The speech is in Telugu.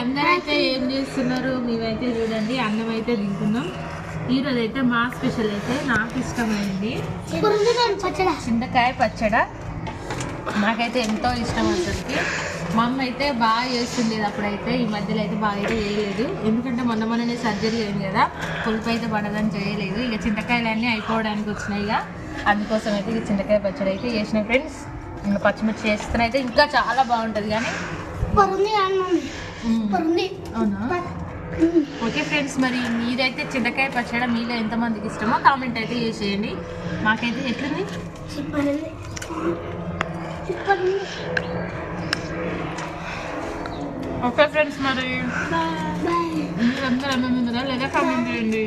అందరైతే ఏం చేస్తున్నారు? మేమైతే చూడండి అన్నం అయితే తింటున్నాం. ఈరోజు అయితే మా స్పెషల్ అయితే నాకు ఇష్టమైంది చింతకాయ పచ్చడ. నాకైతే ఎంతో ఇష్టం అసలుకి. మా అమ్మ అయితే బాగా చేస్తుంది అప్పుడైతే, ఈ మధ్యలో అయితే బాగా అయితే చేయలేదు. ఎందుకంటే మొన్ననే సర్జరీ అయింది కదా, పులుపు అయితే పడదని చేయలేదు. ఇక చింతకాయలన్నీ అయిపోవడానికి వచ్చినాయి. ఇక అందుకోసం అయితే ఈ చింతకాయ పచ్చడి అయితే చేసిన ఫ్రెండ్స్. ఇంకా పచ్చిమిర్చి చేస్తే అయితే ఇంకా చాలా బాగుంటుంది. కానీ అవునా? ఓకే ఫ్రెండ్స్, మరి మీరైతే చింతకాయ పచ్చడి మీలో ఎంతమందికి ఇష్టమో కామెంట్ అయితే చేసేయండి. మాకైతే ఎట్లుంది? ఓకే ఫ్రెండ్స్, మరి మీరందరూ అన్నం తింటారా లేదా కామెంట్ చేయండి.